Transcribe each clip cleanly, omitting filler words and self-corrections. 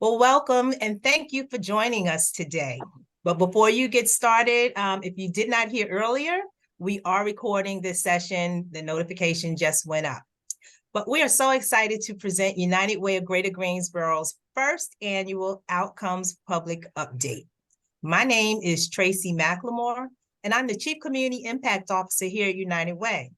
Well, welcome and thank you for joining us today. But before you get started, if you did not hear earlier, we are recording this session. The notification just went up. But we are so excited to present United Way of Greater Greensboro's first annual Outcomes Public Update. My name is Tracy McLemore, and I'm the Chief Community Impact Officer here at United Way.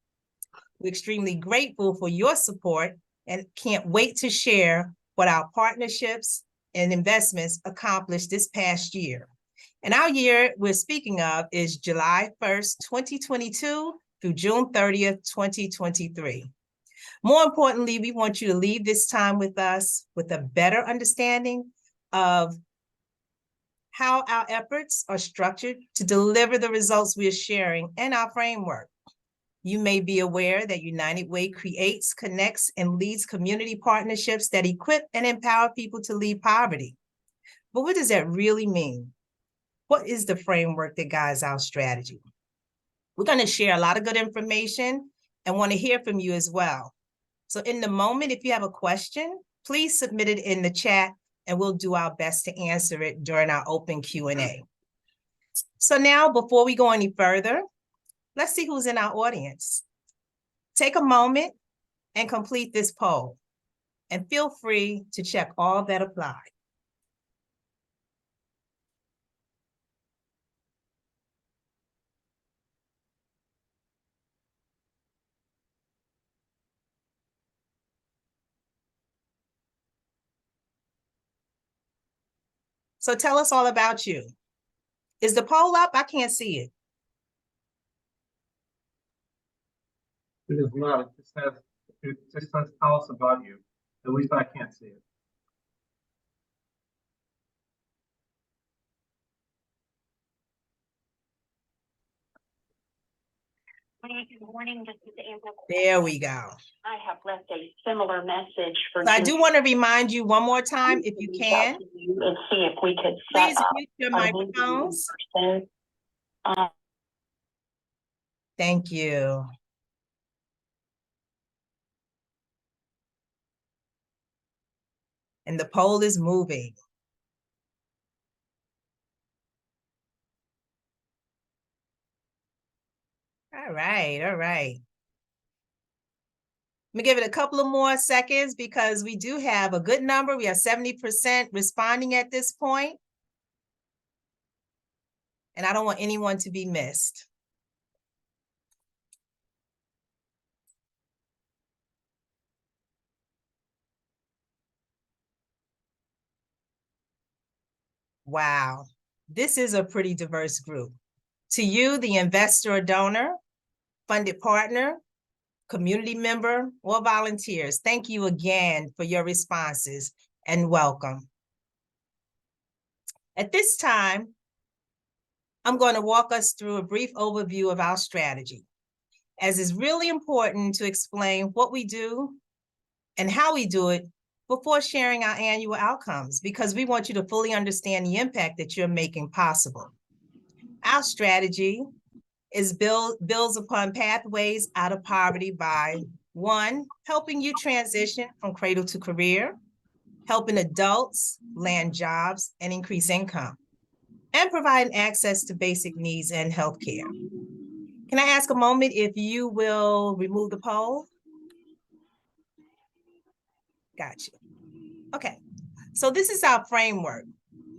We're extremely grateful for your support and can't wait to share what our partnerships and investments accomplished this past year. And our year we're speaking of is July 1st, 2022 through June 30th, 2023. More importantly, we want you to leave this time with us with a better understanding of how our efforts are structured to deliver the results we are sharing in our framework. You may be aware that United Way creates, connects, and leads community partnerships that equip and empower people to leave poverty. But what does that really mean? What is the framework that guides our strategy? We're going to share a lot of good information and want to hear from you as well. So in the moment, if you have a question, please submit it in the chat and we'll do our best to answer it during our open Q&A. So now, before we go any further, let's see who's in our audience. Take a moment and complete this poll, and feel free to check all that apply. So tell us all about you. Is the poll up? I can't see it. It is not. It just says tell us about you. At least I can't see it. Good morning. This is Amber. There we go. I have left a similar message for. So I do want to remind you one more time, if you can, and see if we could please mute your microphones. Thank you. And the poll is moving. All right, all right. Let me give it a couple of more seconds because we do have a good number. We have 70% responding at this point. And I don't want anyone to be missed. Wow, this is a pretty diverse group. To you, the investor or donor, funded partner, community member, or volunteers, thank you again for your responses and welcome. At this time, I'm going to walk us through a brief overview of our strategy, as it's really important to explain what we do and how we do it before sharing our annual outcomes, because we want you to fully understand the impact that you're making possible. Our strategy is builds upon pathways out of poverty by, 1, helping you transition from cradle to career, helping adults land jobs and increase income, and providing access to basic needs and healthcare. Can I ask a moment if you will remove the poll? Gotcha. Okay, so this is our framework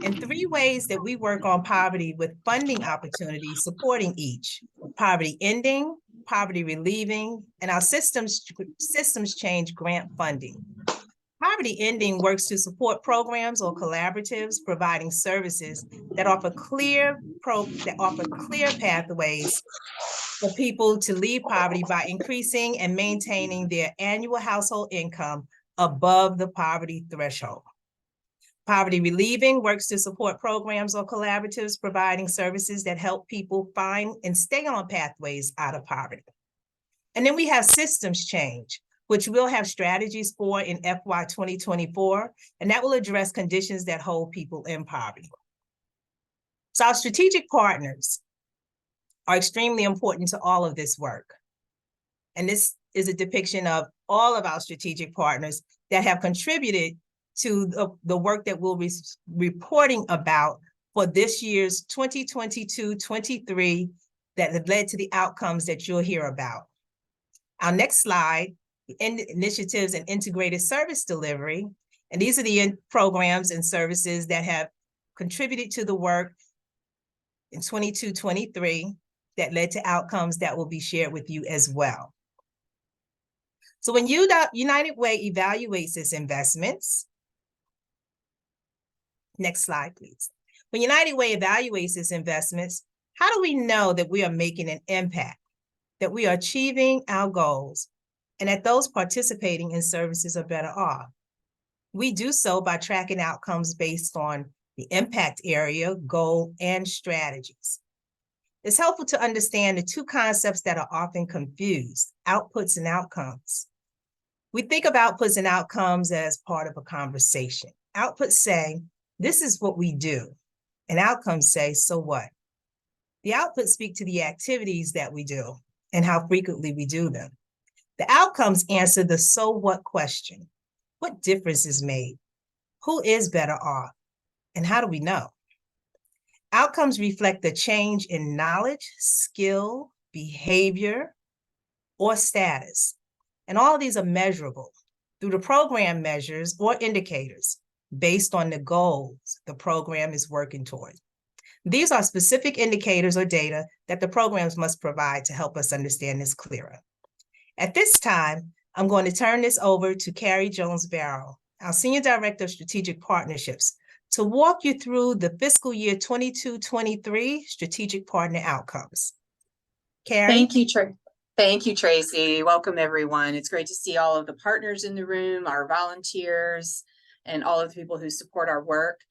and 3 ways that we work on poverty with funding opportunities supporting each: poverty ending, poverty relieving, and our systems change grant funding. Poverty ending works to support programs or collaboratives providing services that offer clear pathways for people to leave poverty by increasing and maintaining their annual household income above the poverty threshold. Poverty relieving works to support programs or collaboratives providing services that help people find and stay on pathways out of poverty. And then we have systems change, which we'll have strategies for in FY 2024, and that will address conditions that hold people in poverty. So our strategic partners are extremely important to all of this work. And this is a depiction of all of our strategic partners that have contributed to the work that we'll be reporting about for this year's 2022-23 that have led to the outcomes that you'll hear about. Our next slide, initiatives and integrated service delivery. And these are the programs and services that have contributed to the work in 22-23 that led to outcomes that will be shared with you as well. So when United Way evaluates its investments, next slide, please. When United Way evaluates its investments, how do we know that we are making an impact, that we are achieving our goals, and that those participating in services are better off? We do so by tracking outcomes based on the impact area, goal, and strategies. It's helpful to understand the two concepts that are often confused, outputs and outcomes. We think of outputs and outcomes as part of a conversation. Outputs say, this is what we do, and outcomes say, so what? The outputs speak to the activities that we do and how frequently we do them. The outcomes answer the so what question. What difference is made? Who is better off? And how do we know? Outcomes reflect the change in knowledge, skill, behavior, or status. And all of these are measurable through the program measures or indicators based on the goals the program is working toward. These are specific indicators or data that the programs must provide to help us understand this clearer. At this time, I'm going to turn this over to Carrie Jones-Barrow, our Senior Director of Strategic Partnerships, to walk you through the fiscal year 22-23 strategic partner outcomes. Carrie? Thank you, Tracy. Welcome, everyone. It's great to see all of the partners in the room, our volunteers, and all of the people who support our work.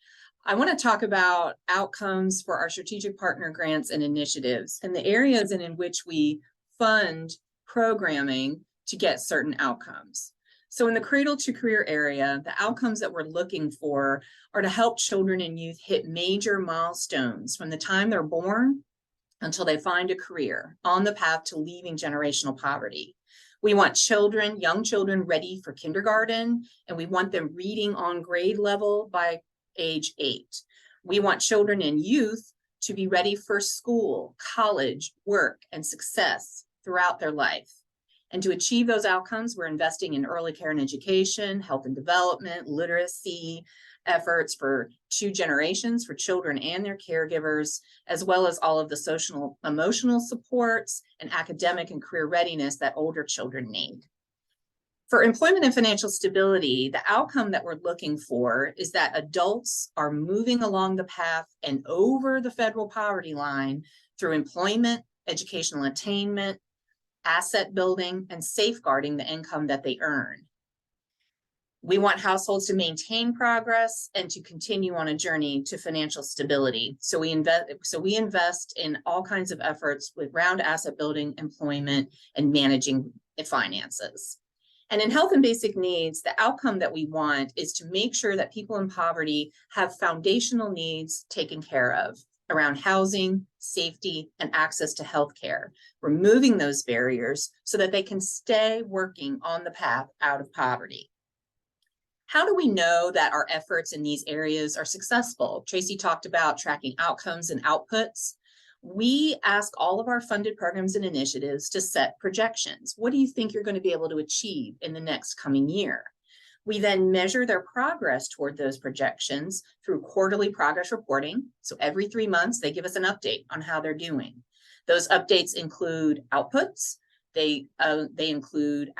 I want to talk about outcomes for our strategic partner grants and initiatives and the areas in which we fund programming to get certain outcomes. So in the cradle to career area, the outcomes that we're looking for are to help children and youth hit major milestones from the time they're born until they find a career on the path to leaving generational poverty. We want young children ready for kindergarten, and we want them reading on grade level by age 8. We want children and youth to be ready for school, college, work, and success throughout their life. And to achieve those outcomes, we're investing in early care and education, health and development, literacy efforts for 2 generations for children and their caregivers, as well as all of the social, emotional supports and academic and career readiness that older children need. For employment and financial stability, the outcome that we're looking for is that adults are moving along the path and over the federal poverty line through employment, educational attainment, asset building, and safeguarding the income that they earn. We want households to maintain progress and to continue on a journey to financial stability. So we invest in all kinds of efforts around asset building, employment, and managing finances. And in health and basic needs, the outcome that we want is to make sure that people in poverty have foundational needs taken care of around housing, safety, and access to healthcare, removing those barriers so that they can stay working on the path out of poverty. How do we know that our efforts in these areas are successful? Tracy talked about tracking outcomes and outputs. We ask all of our funded programs and initiatives to set projections. What do you think you're going to be able to achieve in the next coming year? We then measure their progress toward those projections through quarterly progress reporting. So every 3 months, they give us an update on how they're doing. Those updates include outputs. They include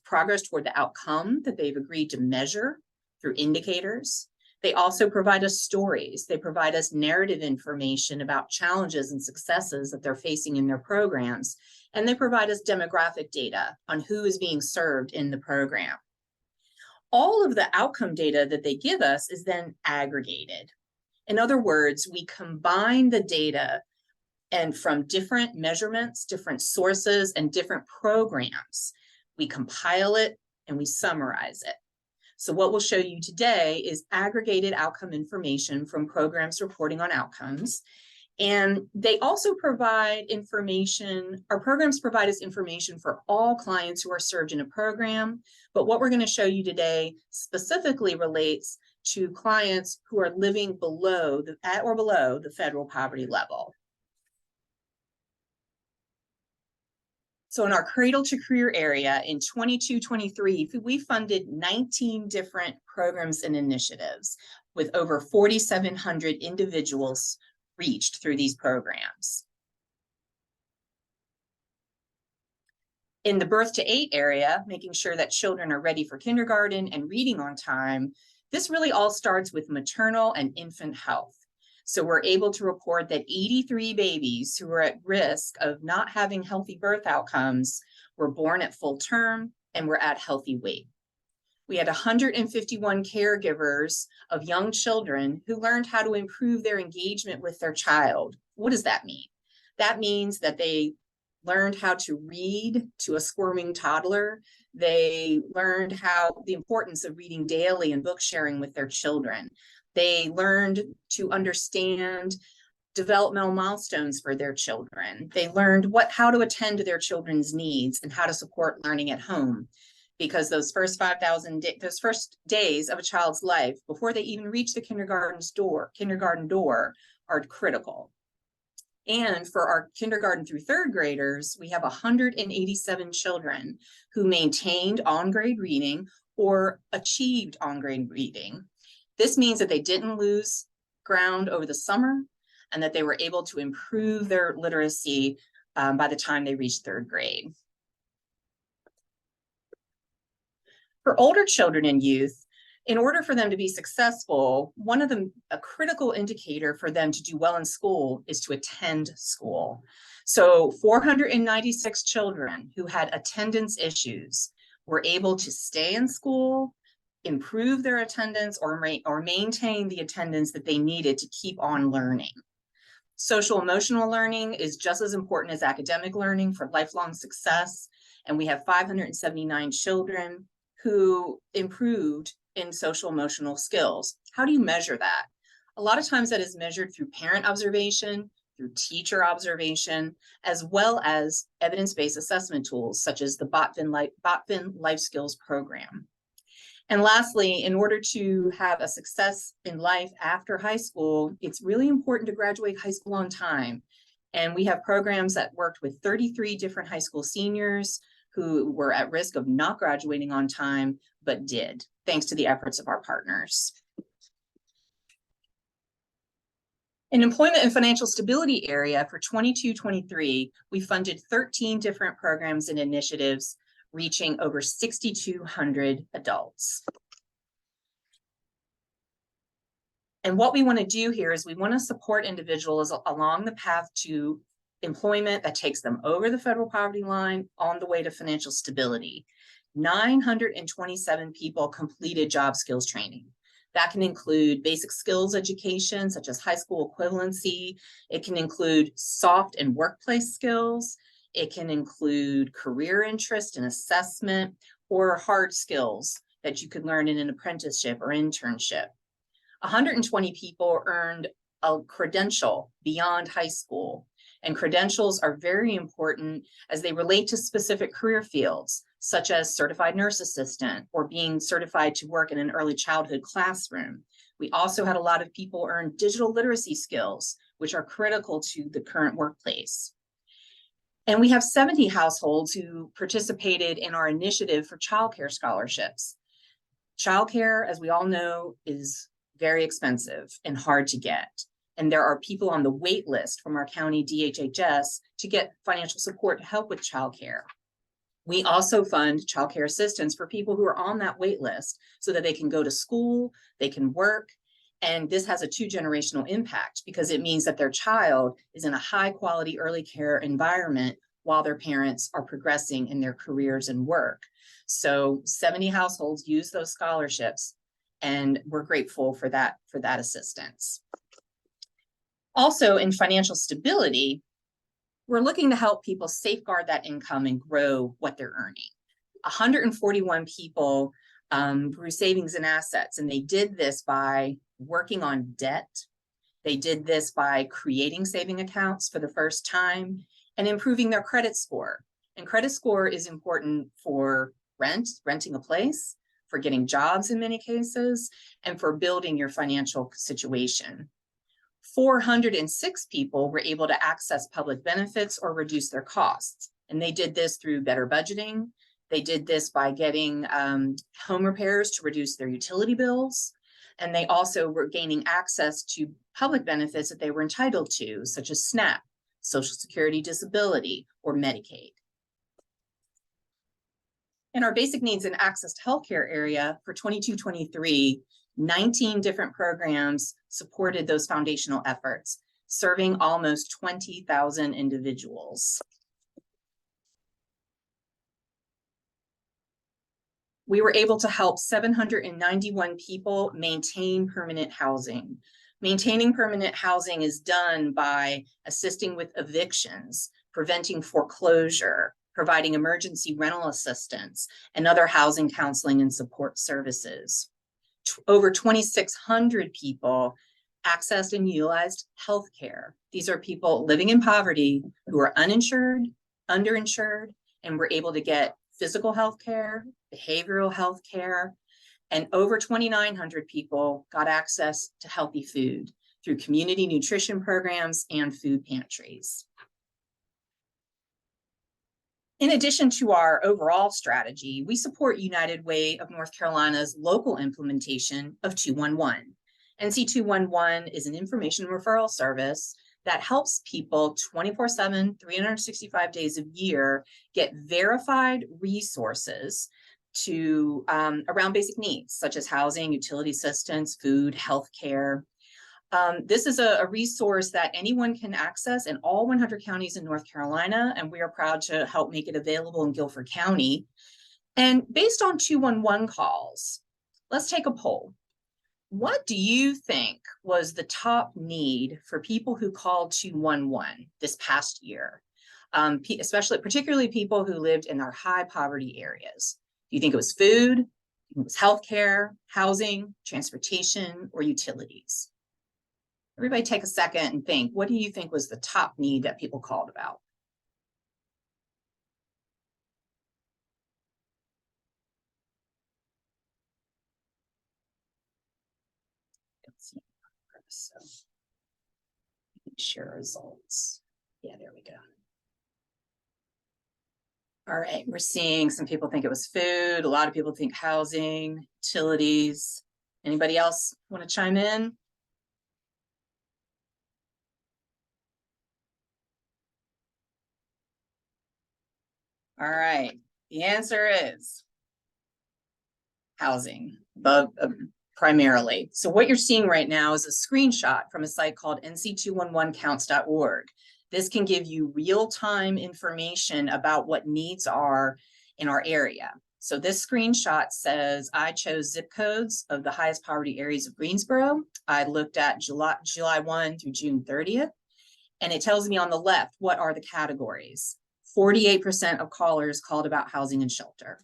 progress toward the outcome that they've agreed to measure through indicators. They also provide us stories. They provide us narrative information about challenges and successes that they're facing in their programs. And they provide us demographic data on who is being served in the program. All of the outcome data that they give us is then aggregated. In other words, we combine the data and from different measurements, different sources, and different programs. We compile it and we summarize it. So what we'll show you today is aggregated outcome information from programs reporting on outcomes. And they also provide information, our programs provide us information for all clients who are served in a program. But what we're going to show you today specifically relates to clients who are living below at or below the federal poverty level. So in our Cradle to Career area in 22-23, we funded 19 different programs and initiatives with over 4,700 individuals reached through these programs. In the birth to 8 area, making sure that children are ready for kindergarten and reading on time, this really all starts with maternal and infant health. So we're able to report that 83 babies who were at risk of not having healthy birth outcomes were born at full term and were at healthy weight. We had 151 caregivers of young children who learned how to improve their engagement with their child. What does that mean? That means that they learned how to read to a squirming toddler. They learned the importance of reading daily and book sharing with their children. They learned to understand developmental milestones for their children. They learned how to attend to their children's needs and how to support learning at home. Because those first 5,000 those first days of a child's life before they even reach the kindergarten door are critical. And for our kindergarten through 3rd graders, we have 187 children who maintained on-grade reading or achieved on-grade reading. This means that they didn't lose ground over the summer and that they were able to improve their literacy by the time they reached 3rd grade. For older children and youth, in order for them to be successful, a critical indicator for them to do well in school is to attend school. So 496 children who had attendance issues were able to stay in school, improve their attendance, or maintain the attendance that they needed to keep on learning. Social emotional learning is just as important as academic learning for lifelong success. And we have 579 children who improved in social emotional skills. How do you measure that? A lot of times that is measured through parent observation, through teacher observation, as well as evidence-based assessment tools, such as the Botvin Life Skills Program. And lastly, in order to have a success in life after high school, it's really important to graduate high school on time. And we have programs that worked with 33 different high school seniors who were at risk of not graduating on time, but did, thanks to the efforts of our partners. In employment and financial stability area for 22-23, we funded 13 different programs and initiatives reaching over 6,200 adults. And what we want to do here is we want to support individuals along the path to employment that takes them over the federal poverty line on the way to financial stability. 927 people completed job skills training. That can include basic skills education, such as high school equivalency. It can include soft and workplace skills. It can include career interest and assessment, or hard skills that you could learn in an apprenticeship or internship. 120 people earned a credential beyond high school. And credentials are very important as they relate to specific career fields, such as certified nurse assistant or being certified to work in an early childhood classroom. We also had a lot of people earn digital literacy skills, which are critical to the current workplace. And we have 70 households who participated in our initiative for childcare scholarships. Childcare, as we all know, is very expensive and hard to get. And there are people on the wait list from our county DHHS to get financial support to help with childcare. We also fund childcare assistance for people who are on that wait list so that they can go to school, they can work, and this has a 2-generational impact because it means that their child is in a high quality early care environment while their parents are progressing in their careers and work. So 70 households use those scholarships, and we're grateful for that assistance. Also, in financial stability, we're looking to help people safeguard that income and grow what they're earning. 141 people grew savings and assets, and they did this by working on debt They did this by creating saving accounts for the first time and improving their credit score. And credit score is important for renting a place, for getting jobs in many cases, and for building your financial situation. 406 people were able to access public benefits or reduce their costs. And they did this through better budgeting. They did this by getting home repairs to reduce their utility bills. And they also were gaining access to public benefits that they were entitled to, such as SNAP, Social Security Disability, or Medicaid. In our basic needs and access to healthcare area for 22-23, 19 different programs supported those foundational efforts, serving almost 20,000 individuals. We were able to help 791 people maintain permanent housing. Maintaining permanent housing is done by assisting with evictions, preventing foreclosure, providing emergency rental assistance, and other housing counseling and support services. Over 2,600 people accessed and utilized healthcare. These are people living in poverty who are uninsured, underinsured, and were able to get physical health care, behavioral health care, and over 2,900 people got access to healthy food through community nutrition programs and food pantries. In addition to our overall strategy, we support United Way of North Carolina's local implementation of 211. NC 211 is an information referral service that helps people 24/7, 365 days a year get verified resources to around basic needs, such as housing, utility assistance, food, healthcare. This is a resource that anyone can access in all 100 counties in North Carolina, and we are proud to help make it available in Guilford County. And based on 211 calls, let's take a poll. What do you think was the top need for people who called 211 this past year? Particularly people who lived in our high poverty areas. Do you think it was food? It was healthcare, housing, transportation, or utilities? Everybody take a second and think, what do you think was the top need that people called about? So, share results. Yeah, there we go. All right, we're seeing some people think it was food. A lot of people think housing, utilities. Anybody else want to chime in? All right, the answer is housing, primarily. So what you're seeing right now is a screenshot from a site called nc211counts.org. This can give you real-time information about what needs are in our area. So this screenshot says, I chose zip codes of the highest poverty areas of Greensboro. I looked at July 1 through June 30th, and it tells me on the left, what are the categories? 48% of callers called about housing and shelter.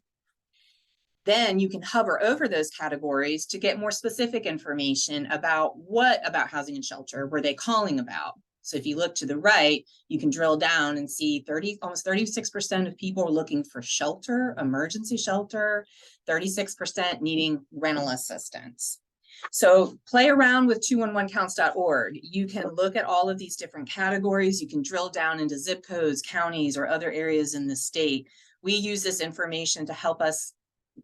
Then you can hover over those categories to get more specific information about what about housing and shelter were they calling about. So if you look to the right, you can drill down and see almost 36% of people are looking for shelter, emergency shelter, 36% needing rental assistance. So play around with 211counts.org. You can look at all of these different categories. You can drill down into zip codes, counties, or other areas in the state. We use this information to help us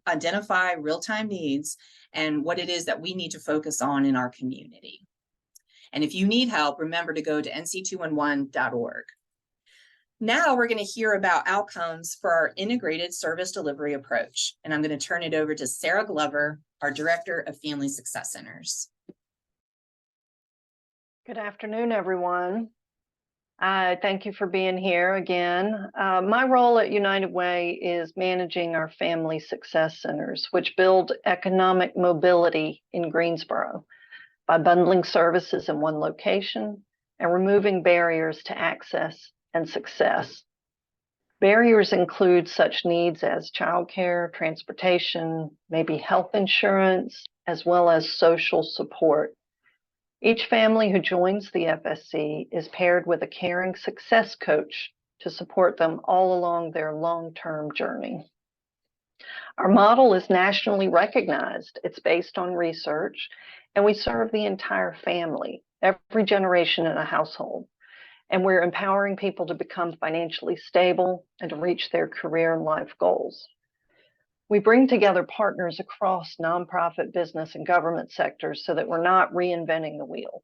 identify real-time needs and what it is that we need to focus on in our community. And if you need help, remember to go to nc211.org. Now we're going to hear about outcomes for our integrated service delivery approach. And I'm going to turn it over to Sarah Glover, our Director of Family Success Centers. Good afternoon, everyone. Thank you for being here again. My role at United Way is managing our Family Success Centers, which build economic mobility in Greensboro by bundling services in one location and removing barriers to access and success. Barriers include such needs as childcare, transportation, maybe health insurance, as well as social support. Each family who joins the FSC is paired with a caring success coach to support them all along their long-term journey. Our model is nationally recognized. It's based on research, and we serve the entire family, every generation in a household. And we're empowering people to become financially stable and to reach their career and life goals. We bring together partners across nonprofit, business, and government sectors so that we're not reinventing the wheel.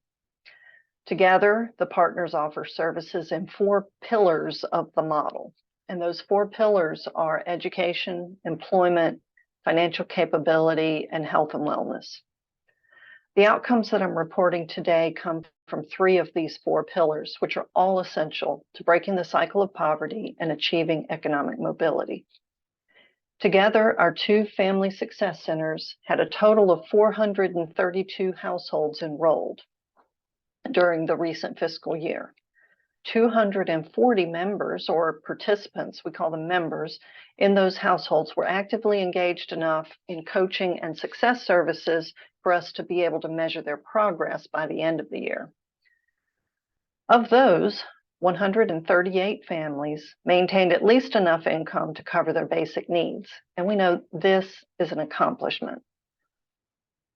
Together, the partners offer services in 4 pillars of the model. And those 4 pillars are education, employment, financial capability, and health and wellness. The outcomes that I'm reporting today come from 3 of these 4 pillars, which are all essential to breaking the cycle of poverty and achieving economic mobility. Together, our 2 family success centers had a total of 432 households enrolled during the recent fiscal year. 240 members or participants, we call them members, in those households were actively engaged enough in coaching and success services for us to be able to measure their progress by the end of the year. Of those, 138 families maintained at least enough income to cover their basic needs, and we know this is an accomplishment.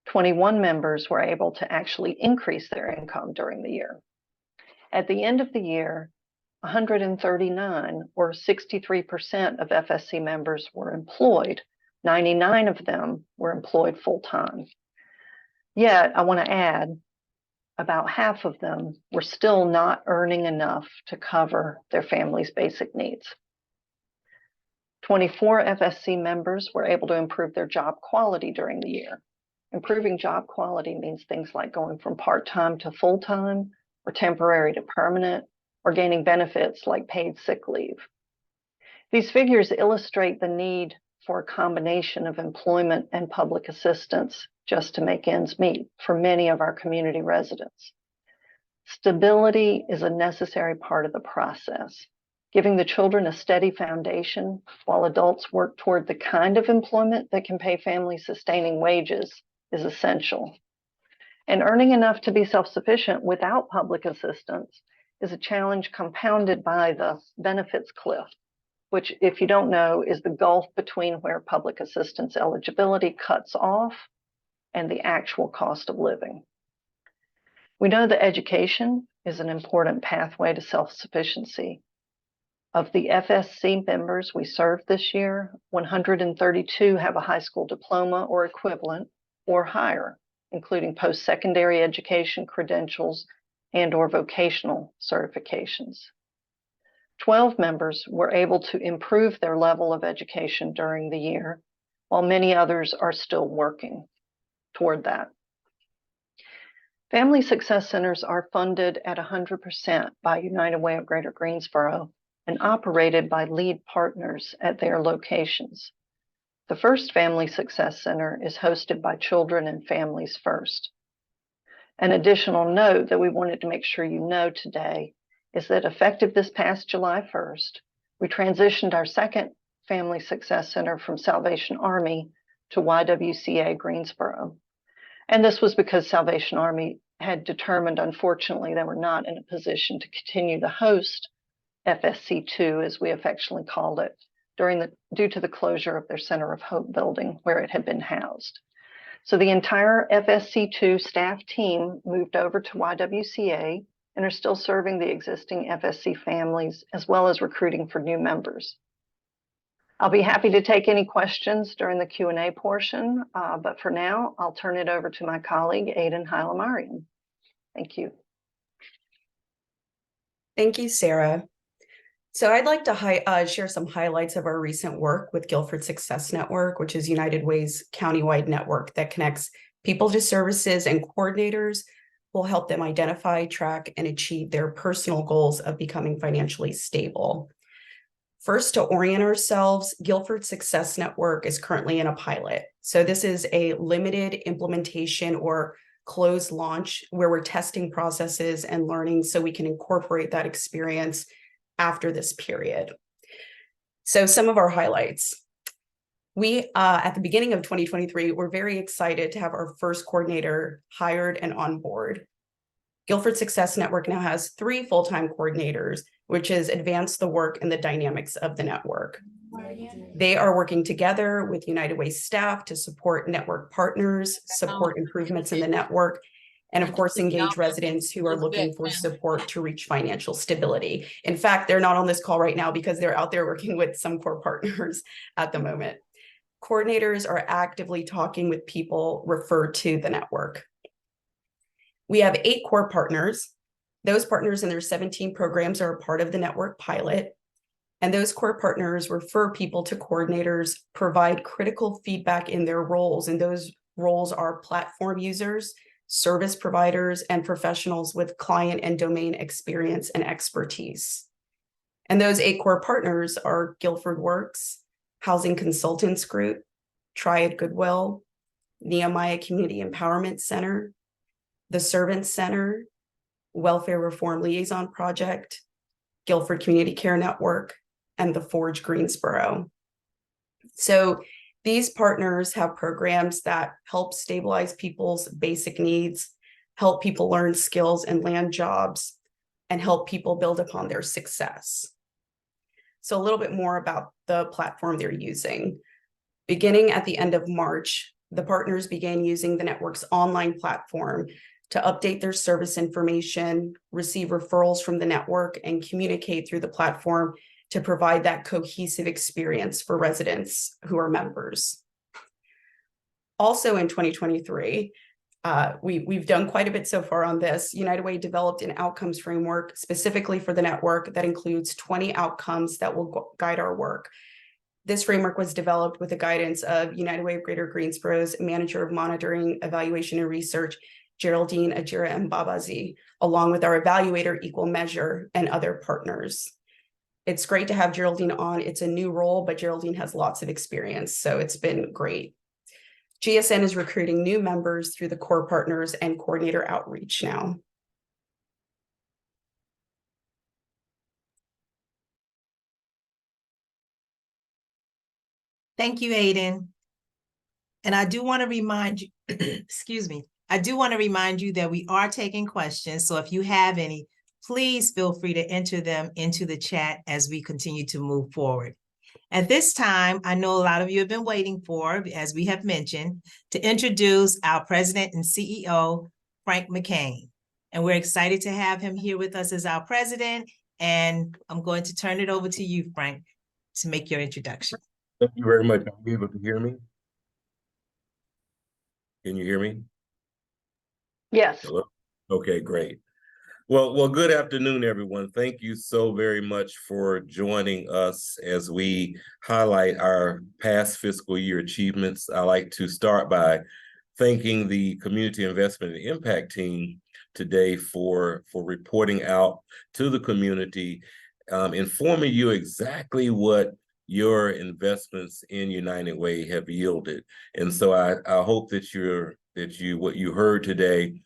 21 members were able to actually increase their income during the year. At the end of the year, 139 or 63% of FSC members were employed. 99 of them were employed full-time. Yet, I want to add, about half of them were still not earning enough to cover their family's basic needs. 24 FSC members were able to improve their job quality during the year. Improving job quality means things like going from part-time to full-time, or temporary to permanent, or gaining benefits like paid sick leave. These figures illustrate the need for a combination of employment and public assistance just to make ends meet for many of our community residents. Stability is a necessary part of the process. Giving the children a steady foundation while adults work toward the kind of employment that can pay families sustaining wages is essential. And earning enough to be self-sufficient without public assistance is a challenge compounded by the benefits cliff, which, if you don't know, is the gulf between where public assistance eligibility cuts off and the actual cost of living. We know that education is an important pathway to self-sufficiency. Of the FSC members we served this year, 132 have a high school diploma or equivalent or higher, including post-secondary education credentials and/or vocational certifications. 12 members were able to improve their level of education during the year, while many others are still working toward that. Family Success Centers are funded at 100% by United Way of Greater Greensboro and operated by lead partners at their locations. The first Family Success Center is hosted by Children and Families First. An additional note that we wanted to make sure you know today is that effective this past July 1st, we transitioned our second Family Success Center from Salvation Army to YWCA Greensboro. And this was because Salvation Army had determined, unfortunately, they were not in a position to continue to host FSC2, as we affectionately called it, due to the closure of their Center of Hope building where it had been housed. So the entire FSC2 staff team moved over to YWCA and are still serving the existing FSC families as well as recruiting for new members. I'll be happy to take any questions during the Q&A portion, but for now, I'll turn it over to my colleague, Aidan Hailemariam. Thank you. Thank you, Sarah. So I'd like to share some highlights of our recent work with Guilford Success Network, which is United Way's countywide network that connects people to services and coordinators who will help them identify, track, and achieve their personal goals of becoming financially stable. First, to orient ourselves, Guilford Success Network is currently in a pilot. So this is a limited implementation or closed launch where we're testing processes and learning so we can incorporate that experience after this period. So some of our highlights. We, at the beginning of 2023, we're very excited to have our first coordinator hired and on board. Guilford Success Network now has 3 full-time coordinators, which has advanced the work and the dynamics of the network. They are working together with United Way staff to support network partners, support improvements in the network, and of course, engage residents who are looking for support to reach financial stability. In fact, they're not on this call right now because they're out there working with some core partners at the moment. Coordinators are actively talking with people referred to the network. We have 8 core partners. Those partners and their 17 programs are a part of the network pilot. And those core partners refer people to coordinators, provide critical feedback in their roles. And those roles are platform users, service providers, and professionals with client and domain experience and expertise. And those 8 core partners are Guilford Works, Housing Consultants Group, Triad Goodwill, Nehemiah Community Empowerment Center, the Servant Center, Welfare Reform Liaison Project, Guilford Community Care Network, and the Forge Greensboro. So these partners have programs that help stabilize people's basic needs, help people learn skills and land jobs, and help people build upon their success. So a little bit more about the platform they're using. Beginning at the end of March, the partners began using the network's online platform to update their service information, receive referrals from the network, and communicate through the platform to provide that cohesive experience for residents who are members. Also in 2023, we've done quite a bit so far on this. United Way developed an outcomes framework specifically for the network that includes 20 outcomes that will guide our work. This framework was developed with the guidance of United Way of Greater Greensboro's Manager of Monitoring, Evaluation, and Research, Geraldine Ajira Mbabazi, along with our evaluator, Equal Measure, and other partners. It's great to have Geraldine on. It's a new role, but Geraldine has lots of experience, so it's been great. GSN is recruiting new members through the core partners and coordinator outreach now. Thank you, Aiden. And I do want to remind you, excuse me, I do want to remind you that we are taking questions. So if you have any, please feel free to enter them into the chat as we continue to move forward. At this time, I know a lot of you have been waiting for, as we have mentioned, to introduce our president and CEO, Frank McCain. And we're excited to have him here with us as our president. And I'm going to turn it over to you, Frank, to make your introduction. Thank you very much. Are you able to hear me? Can you hear me? Yes. Hello? Okay, great. Well, good afternoon, everyone. Thank you so very much for joining us as we highlight our past fiscal year achievements. I like to start by thanking the Community Investment and Impact team today for reporting out to the community, informing you exactly what your investments in United Way have yielded. And so I hope that what you heard today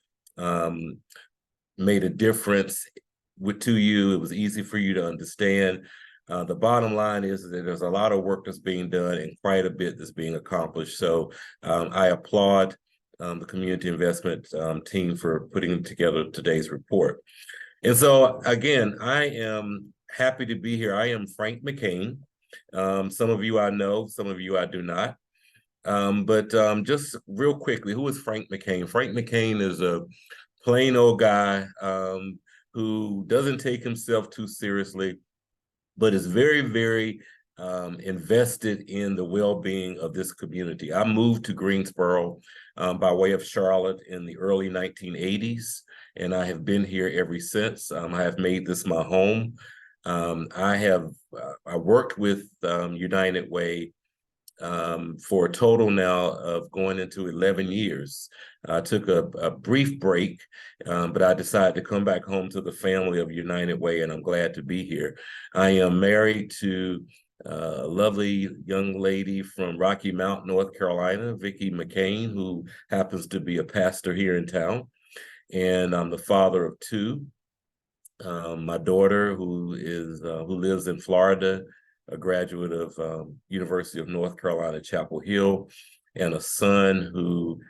made a difference to you. It was easy for you to understand. The bottom line is that there's a lot of work that's being done and quite a bit that's being accomplished. So I applaud the community investment team for putting together today's report. And so again, I am happy to be here. I am Frank McCain. Some of you I know, some of you I do not. But just real quickly, who is Frank McCain? Frank McCain is a plain old guy who doesn't take himself too seriously, but is very, very invested in the well-being of this community. I moved to Greensboro by way of Charlotte in the early 1980s, and I have been here ever since. I have made this my home. I worked with United Way for a total now of going into 11 years. I took a brief break, but I decided to come back home to the family of United Way, and I'm glad to be here. I am married to a lovely young lady from Rocky Mount, North Carolina, Vicki McCain, who happens to be a pastor here in town. And I'm the father of 2. My daughter, who lives in Florida, a graduate of University of North Carolina, Chapel Hill, and a son who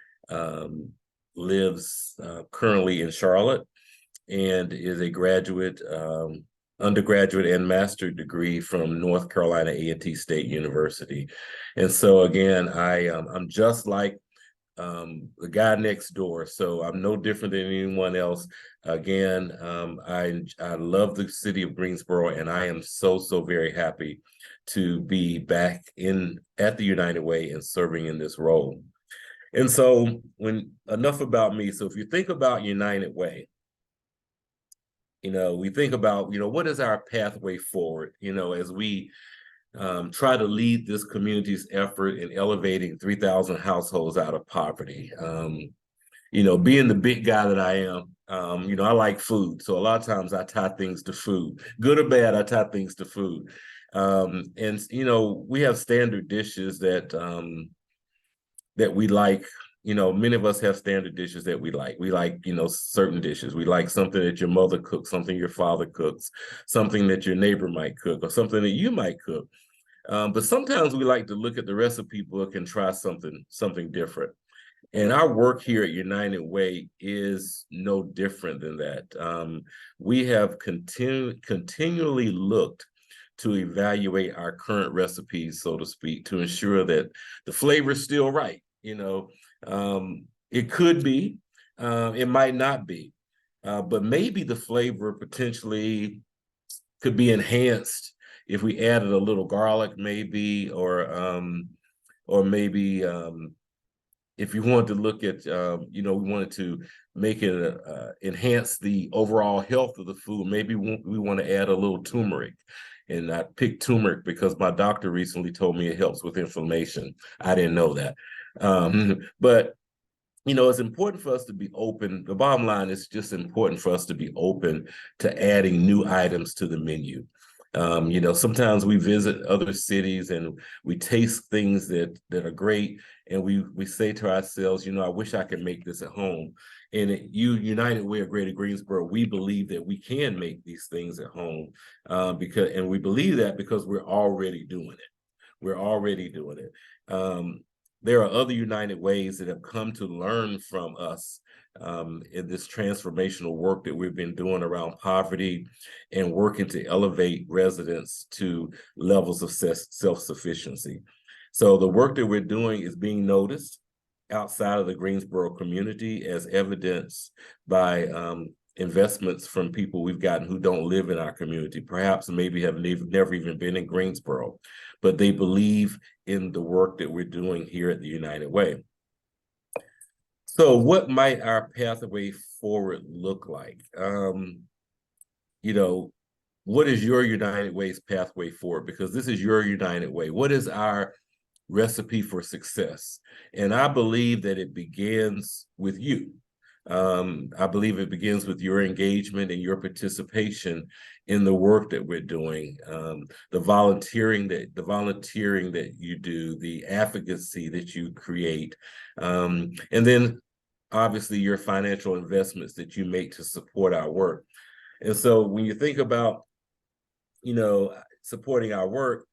lives currently in Charlotte. and is a graduate, undergraduate and master's degree from North Carolina A&T State University. And so again, I'm just like the guy next door. So I'm no different than anyone else. Again, I love the city of Greensboro, and I am so very happy to be back at the United Way and serving in this role. And so enough about me. So if you think about United Way, we think about, what is our pathway forward, as we try to lead this community's effort in elevating 3,000 households out of poverty. Being the big guy that I am, I like food. So a lot of times I tie things to food. Good or bad, I tie things to food. And we have standard dishes that we like. Many of us have standard dishes that we like. We like, certain dishes. We like something that your mother cooks, something your father cooks, something that your neighbor might cook, or something that you might cook. But sometimes we like to look at the recipe book and try something different. And our work here at United Way is no different than that. We have continually looked to evaluate our current recipes, so to speak, to ensure that the flavor is still right. It could be, it might not be, but maybe the flavor potentially could be enhanced if we added a little garlic, maybe, or maybe if you wanted to look at, we wanted to make it enhance the overall health of the food. Maybe we want to add a little turmeric. And I picked turmeric because my doctor recently told me it helps with inflammation. I didn't know that. But it's important for us to be open. The bottom line is just important for us to be open to adding new items to the menu. Sometimes we visit other cities and we taste things that are great, and we say to ourselves, I wish I could make this at home. And United Way of Greater Greensboro, we believe that we can make these things at home, and we believe that because we're already doing it. We're already doing it. There are other United Ways that have come to learn from us in this transformational work that we've been doing around poverty and working to elevate residents to levels of self-sufficiency. So the work that we're doing is being noticed outside of the Greensboro community, as evidenced by investments from people we've gotten who don't live in our community, perhaps maybe have never even been in Greensboro, but they believe in the work that we're doing here at the United Way. So what might our pathway forward look like? What is your United Way's pathway forward? Because this is your United Way. What is our recipe for success? And I believe that it begins with you. I believe it begins with your engagement and your participation in the work that we're doing, the volunteering that you do, the advocacy that you create, and then obviously your financial investments that you make to support our work. And so when you think about, supporting our work,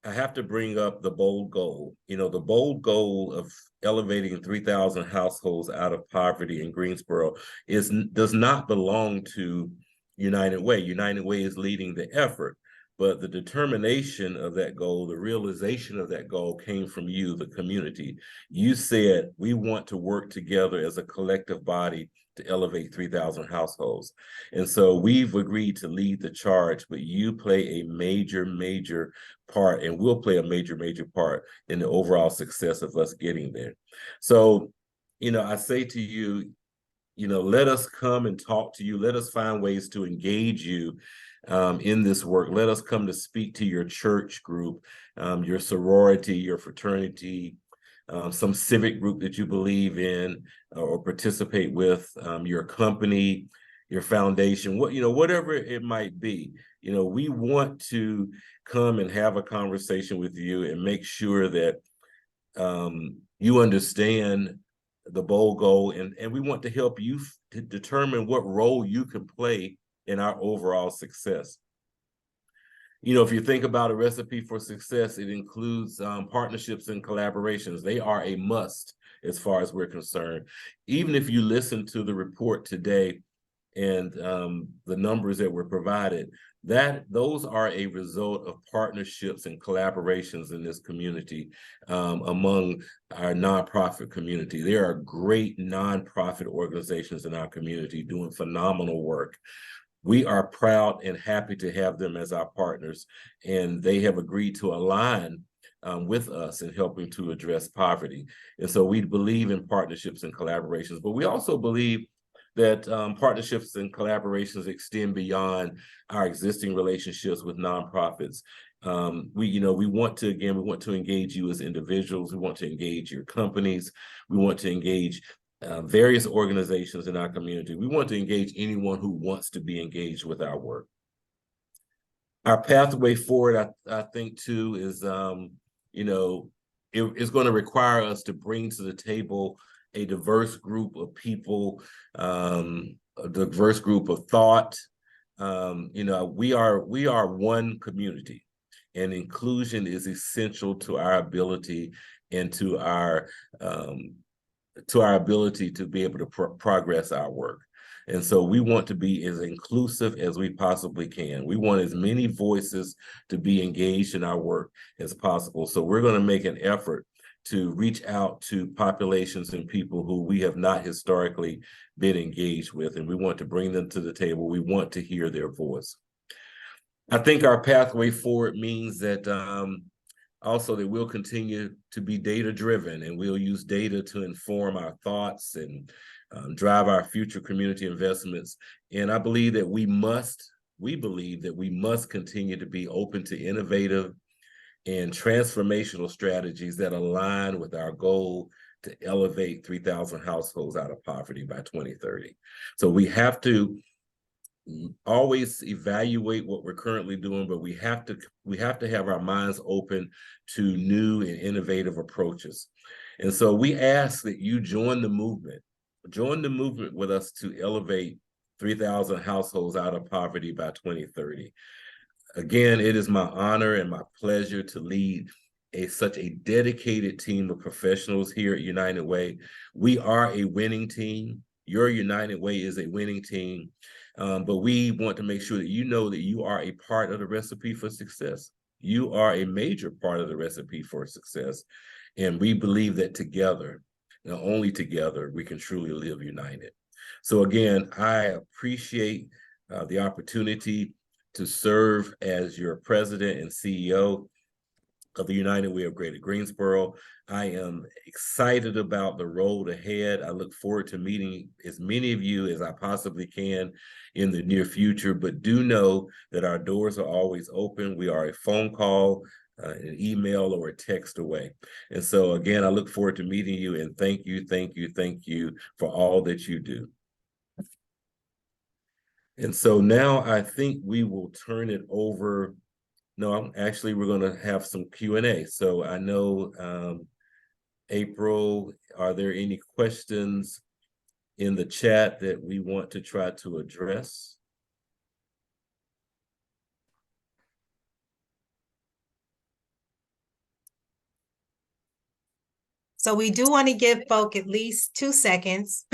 I have to bring up the bold goal. The bold goal of elevating 3,000 households out of poverty in Greensboro does not belong to United Way. United Way is leading the effort, but the determination of that goal, the realization of that goal came from you, the community. You said, we want to work together as a collective body to elevate 3,000 households. And so we've agreed to lead the charge, but you play a major part, and will play a major part in the overall success of us getting there. So, I say to you, let us come and talk to you. Let us find ways to engage you in this work. Let us come to speak to your church group, your sorority, your fraternity, some civic group that you believe in or participate with, your company, your foundation, whatever it might be. We want to come and have a conversation with you and make sure that you understand the bold goal, and we want to help you to determine what role you can play in our overall success. If you think about a recipe for success, it includes partnerships and collaborations. They are a must as far as we're concerned. Even if you listen to the report today and the numbers that were provided, those are a result of partnerships and collaborations in this community among our nonprofit community. There are great nonprofit organizations in our community doing phenomenal work. We are proud and happy to have them as our partners, and they have agreed to align with us in helping to address poverty. And so we believe in partnerships and collaborations, but we also believe that partnerships and collaborations extend beyond our existing relationships with nonprofits. We want to engage you as individuals. We want to engage your companies. We want to engage various organizations in our community. We want to engage anyone who wants to be engaged with our work. Our pathway forward, I think, too, is, it's going to require us to bring to the table a diverse group of people, a diverse group of thought. We are one community, and inclusion is essential to our ability and to our ability to be able to progress our work. And so we want to be as inclusive as we possibly can. We want as many voices to be engaged in our work as possible. So we're going to make an effort to reach out to populations and people who we have not historically been engaged with, and we want to bring them to the table. We want to hear their voice. I think our pathway forward means that also that we'll continue to be data-driven, and we'll use data to inform our thoughts and drive our future community investments. And I believe that we believe that we must continue to be open to innovative and transformational strategies that align with our goal to elevate 3,000 households out of poverty by 2030. So we have to always evaluate what we're currently doing, but we have to have our minds open to new and innovative approaches. And so we ask that you join the movement with us to elevate 3,000 households out of poverty by 2030. Again, it is my honor and my pleasure to lead such a dedicated team of professionals here at United Way. We are a winning team. Your United Way is a winning team, but we want to make sure that you know that you are a part of the recipe for success. You are a major part of the recipe for success, and we believe that together, and only together, we can truly live united. So again, I appreciate the opportunity to serve as your president and CEO of the United Way of Greater Greensboro. I am excited about the road ahead. I look forward to meeting as many of you as I possibly can in the near future, but do know that our doors are always open. We are a phone call, an email, or a text away. And so again, I look forward to meeting you, and thank you for all that you do. And so now I think we will turn it over. No, actually, we're going to have some Q&A. So I know, April, are there any questions in the chat that we want to try to address? So we do want to give folk at least 2 seconds,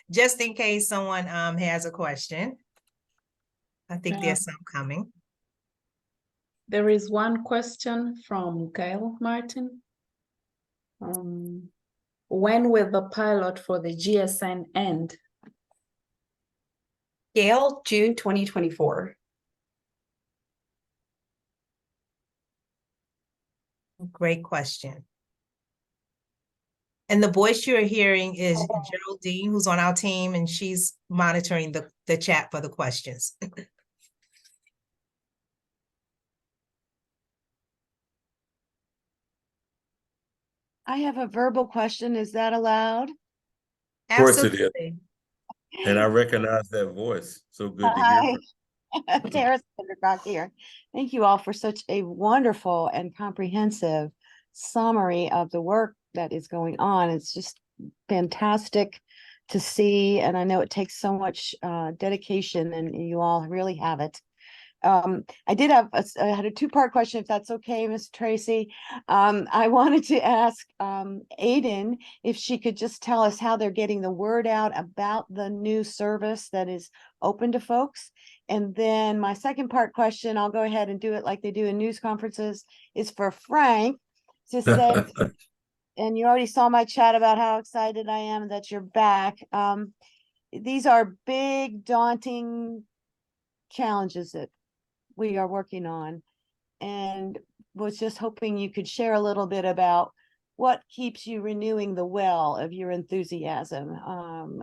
just in case someone has a question. I think there's some coming. There is one question from Gail Martin. When will the pilot for the GSN end? Gail, June 2024. Great question. And the voice you're hearing is Geraldine, who's on our team, and she's monitoring the chat for the questions. I have a verbal question. Is that allowed? Of course it is. Absolutely. And I recognize that voice. So good to hear from you. Tara Spendercock here. Thank you all for such a wonderful and comprehensive summary of the work that is going on. It's just fantastic to see, and I know it takes so much dedication, and you all really have it. I did have, I had a two-part question, if that's okay, Ms. Tracy. I wanted to ask Aiden if she could just tell us how they're getting the word out about the new service that is open to folks. And then my second part question, I'll go ahead and do it like they do in news conferences, is for Frank to say, and you already saw my chat about how excited I am that you're back. These are big, daunting challenges that we are working on, and was just hoping you could share a little bit about what keeps you renewing the well of your enthusiasm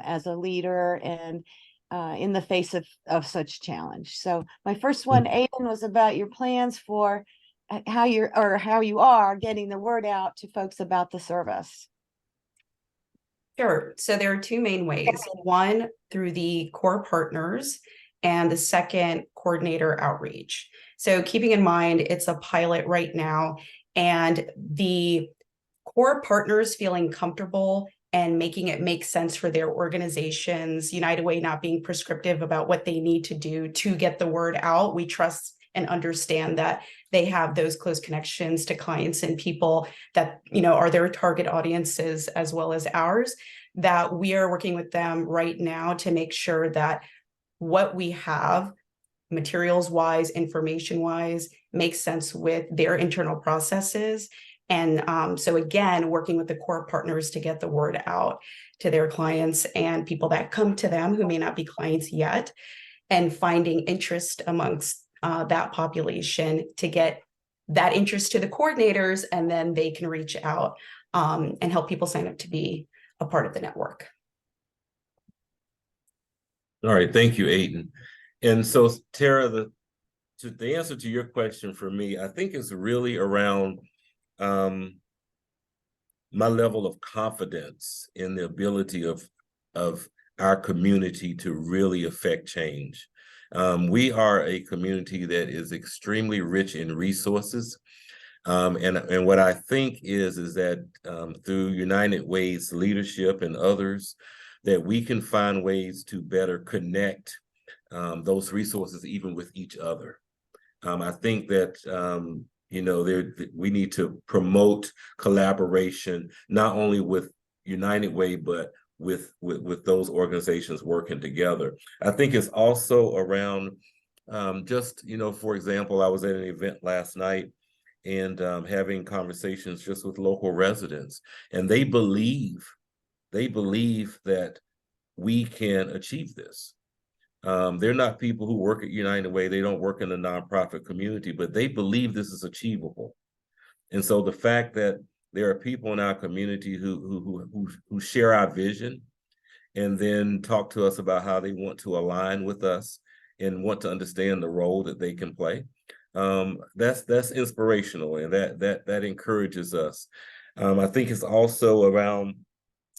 as a leader and in the face of such challenge. So my first one, Aiden, was about your plans for how you are getting the word out to folks about the service. Sure. So there are two main ways. One, through the core partners, and the second, coordinator outreach. So keeping in mind, it's a pilot right now, and the core partners feeling comfortable and making it make sense for their organizations, United Way not being prescriptive about what they need to do to get the word out. We trust and understand that they have those close connections to clients and people that, you know, are their target audiences as well as ours, that we are working with them right now to make sure that what we have materials wise, information wise, makes sense with their internal processes. And so again, working with the core partners to get the word out to their clients and people that come to them who may not be clients yet, and finding interest amongst that population to get that interest to the coordinators, and then they can reach out and help people sign up to be a part of the network. All right, thank you, Aiden. And so, Tara, the answer to your question for me, I think is really around my level of confidence in the ability of our community to really affect change. We are a community that is extremely rich in resources. And what I think is that through United Way's leadership and others, that we can find ways to better connect those resources even with each other. I think that you know, we need to promote collaboration, not only with United Way, but with those organizations working together. I think it's also around just, you know, for example, I was at an event last night and having conversations just with local residents, and they believe that we can achieve this. They're not people who work at United Way. They don't work in the nonprofit community, but they believe this is achievable. And so the fact that there are people in our community who share our vision and then talk to us about how they want to align with us and want to understand the role that they can play, that's inspirational, and that encourages us. I think it's also around,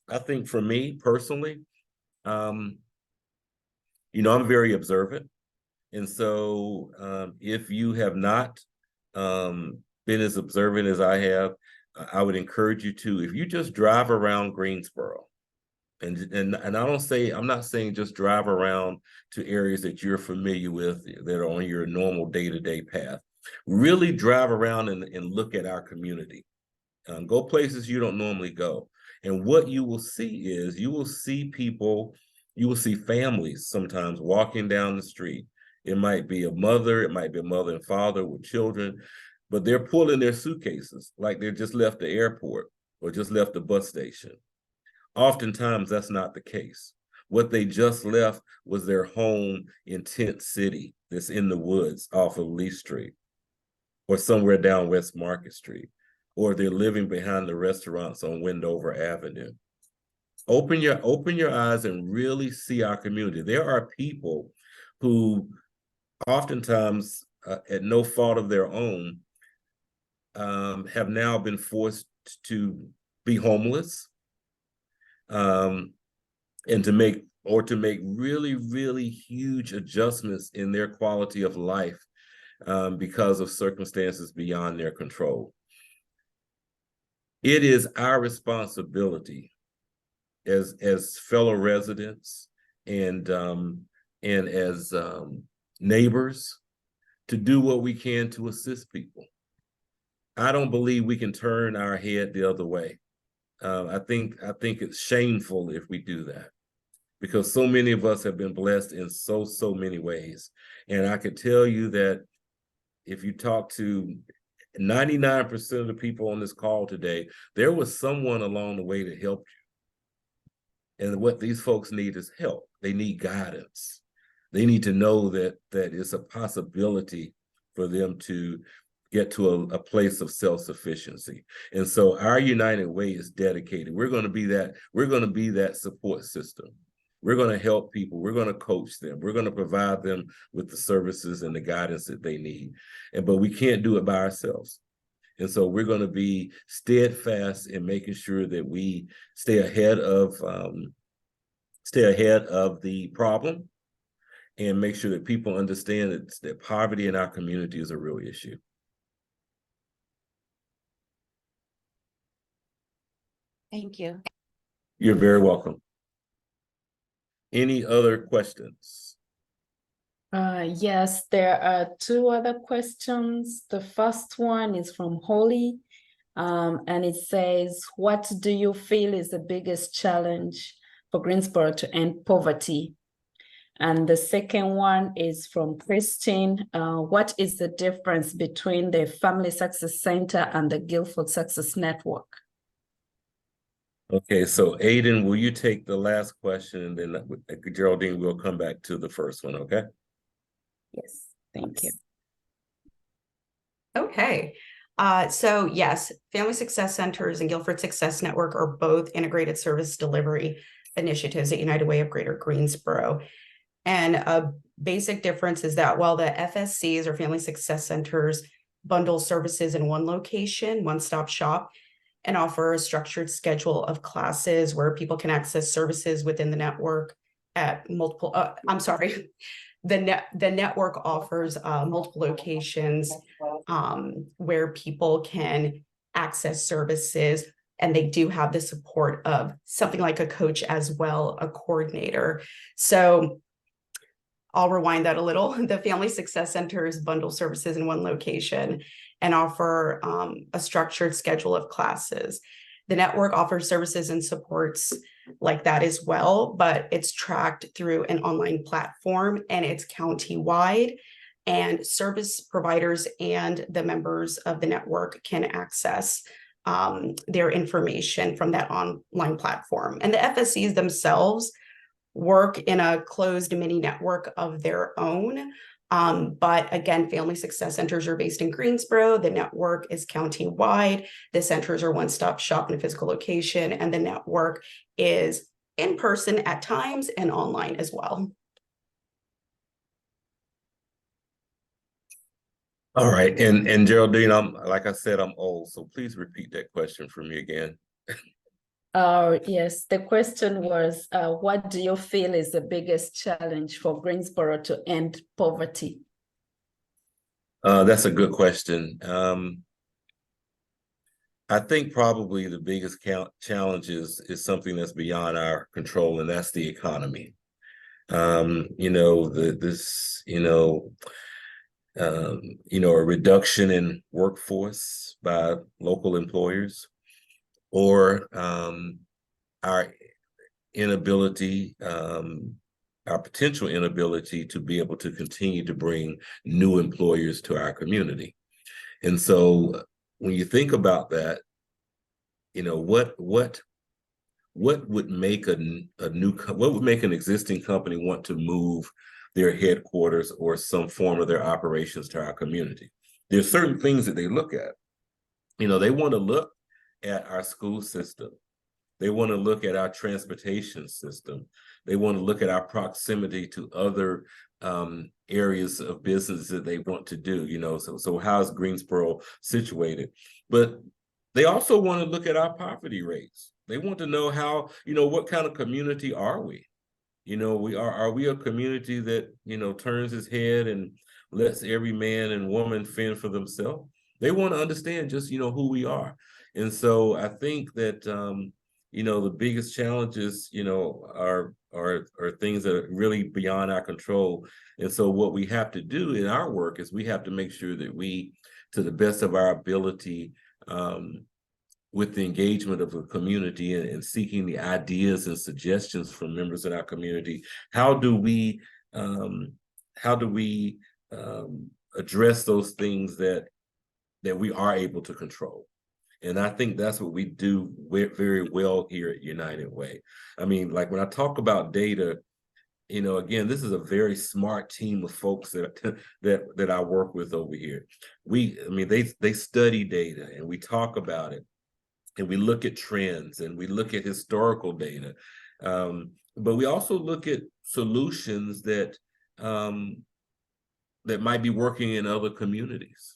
I think for me personally, you know, I'm very observant. And so if you have not been as observant as I have, I would encourage you to, if you just drive around Greensboro, and I don't say, I'm not saying just drive around to areas that you're familiar with that are on your normal day-to-day path. Really drive around and look at our community. Go places you don't normally go. And what you will see is, you will see people, you will see families sometimes walking down the street. It might be a mother, it might be a mother and father with children, but they're pulling their suitcases like they just left the airport or just left the bus station. Oftentimes, that's not the case. What they just left was their home in Tent City that's in the woods off of Lee Street, or somewhere down West Market Street, or they're living behind the restaurants on Wendover Avenue. Open your eyes and really see our community. There are people who oftentimes, at no fault of their own, have now been forced to be homeless, and to make really, really huge adjustments in their quality of life because of circumstances beyond their control. It is our responsibility as fellow residents and as neighbors to do what we can to assist people. I don't believe we can turn our head the other way. I think it's shameful if we do that, because so many of us have been blessed in so many ways. And I could tell you that if you talk to 99% of the people on this call today, there was someone along the way to help you. And what these folks need is help. They need guidance. They need to know that it's a possibility for them to get to a place of self-sufficiency. And so our United Way is dedicated. We're going to be that support system. We're going to help people. We're going to coach them. We're going to provide them with the services and the guidance that they need. But we can't do it by ourselves. And so we're going to be steadfast in making sure that we stay ahead of the problem and make sure that people understand that poverty in our community is a real issue. Thank you. You're very welcome. Any other questions? Yes, there are two other questions. The first one is from Holly, and it says, what do you feel is the biggest challenge for Greensboro to end poverty? And the second one is from Christine. What is the difference between the Family Success Center and the Guilford Success Network? Okay, so Aiden, will you take the last question, and then Geraldine will come back to the first one, okay? Yes, thank you. Okay. So yes, Family Success Centers and Guilford Success Network are both integrated service delivery initiatives at United Way of Greater Greensboro. And a basic difference is that while the FSCs or Family Success Centers bundle services in one location, one-stop shop, and offer a structured schedule of classes where people can access services within the network at multiple, the network offers multiple locations where people can access services, and they do have the support of something like a coach as well, a coordinator. So I'll rewind that a little. The Family Success Centers bundle services in one location and offer a structured schedule of classes. The network offers services and supports like that as well, but it's tracked through an online platform and it's county-wide, and service providers and the members of the network can access their information from that online platform. And the FSCs themselves work in a closed mini network of their own. But again, Family Success Centers are based in Greensboro. The network is county-wide. The centers are one-stop shop in a physical location, and the network is in person at times and online as well. All right, and Geraldine, like I said, I'm old, so please repeat that question for me again. Yes, the question was, what do you feel is the biggest challenge for Greensboro to end poverty? That's a good question. I think probably the biggest challenge is something that's beyond our control, and that's the economy. A reduction in workforce by local employers, or our inability, our potential inability to be able to continue to bring new employers to our community. And so when you think about that, what would make what would make an existing company want to move their headquarters or some form of their operations to our community? There's certain things that they look at. They want to look at our school system. They want to look at our transportation system. They want to look at our proximity to other areas of business that they want to do, so how is Greensboro situated? But they also want to look at our poverty rates. They want to know how, what kind of community are we? Are we a community that, turns its head and lets every man and woman fend for themselves? They want to understand just, who we are. And so I think that, the biggest challenges, are or things that are really beyond our control. And so what we have to do in our work is we have to make sure that we, to the best of our ability, with the engagement of the community and seeking the ideas and suggestions from members in our community, how do we address those things that we are able to control? And I think that's what we do very well here at United Way. I mean, like when I talk about data, you know, again, this is a very smart team of folks that I work with over here. They study data and we talk about it, and we look at trends and we look at historical data, but we also look at solutions that might be working in other communities,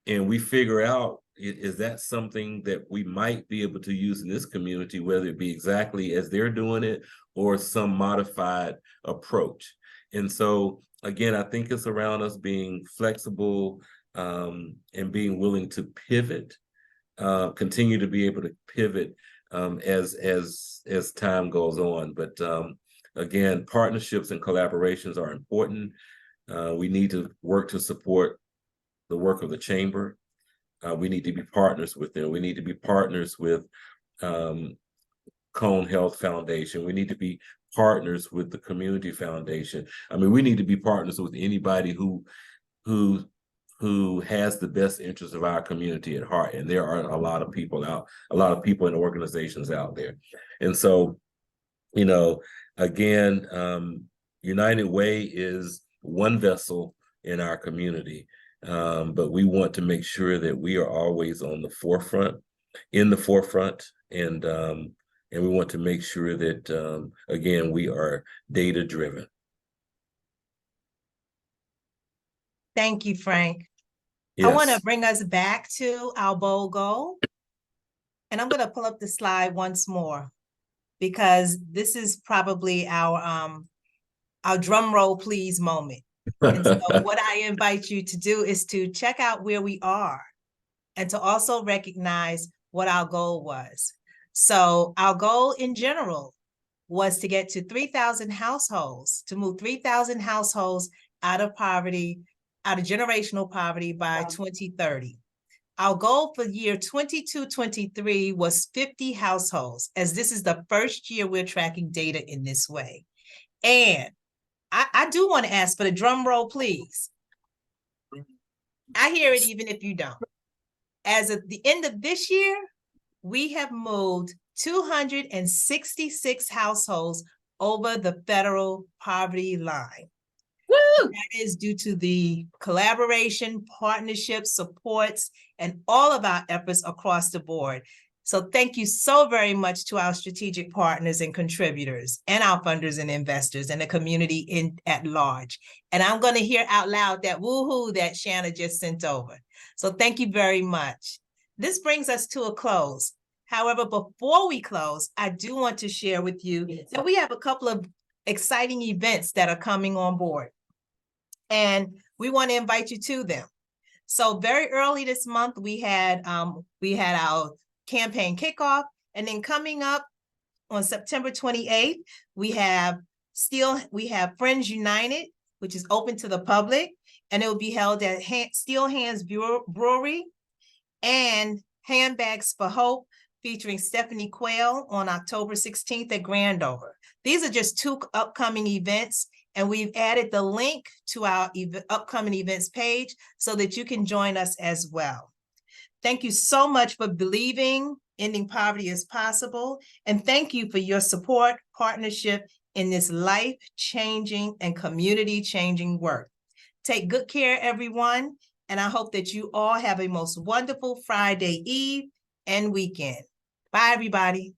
and we figure out, is that something that we might be able to use in this community, whether it be exactly as they're doing it or some modified approach. And so again, I think it's around us being flexible and being willing to pivot, continue to be able to pivot as time goes on. But again, partnerships and collaborations are important. We need to work to support the work of the chamber. We need to be partners with them. We need to be partners with Cone Health Foundation. We need to be partners with the Community Foundation. I mean, we need to be partners with anybody who has the best interest of our community at heart. And there are a lot of people and organizations out there. And so, you know, again, United Way is one vessel in our community. But we want to make sure that we are always in the forefront, and we want to make sure that, again, we are data driven. Thank you, Frank. Yes. I want to bring us back to our bold goal. And I'm going to pull up the slide once more, because this is probably our drum roll please moment. And so what I invite you to do is to check out where we are and to also recognize what our goal was. So our goal in general was to get to 3,000 households, to move 3,000 households out of poverty, out of generational poverty by 2030. Our goal for year 22-23 was 50 households, as this is the first year we're tracking data in this way. And I do want to ask for the drum roll, please. I hear it even if you don't. As of the end of this year, we have moved 266 households over the federal poverty line. Woo! That is due to the collaboration, partnerships, supports, and all of our efforts across the board. So thank you so very much to our strategic partners and contributors and our funders and investors and the community at large. And I'm going to hear out loud that woohoo that Shanna just sent over. So thank you very much. This brings us to a close. However, before we close, I do want to share with you that we have a couple of exciting events that are coming on board, and we want to invite you to them. So very early this month, we had our campaign kickoff, and then coming up on September 28th, we have Friends United, which is open to the public, and it will be held at Steel Hands Brewery, and Handbags for Hope, featuring Stephanie Quayle on October 16th at Grandover. These are just two upcoming events, and we've added the link to our upcoming events page so that you can join us as well. Thank you so much for believing ending poverty is possible, and thank you for your support, partnership in this life-changing and community-changing work. Take good care, everyone, and I hope that you all have a most wonderful Friday Eve and weekend. Bye, everybody.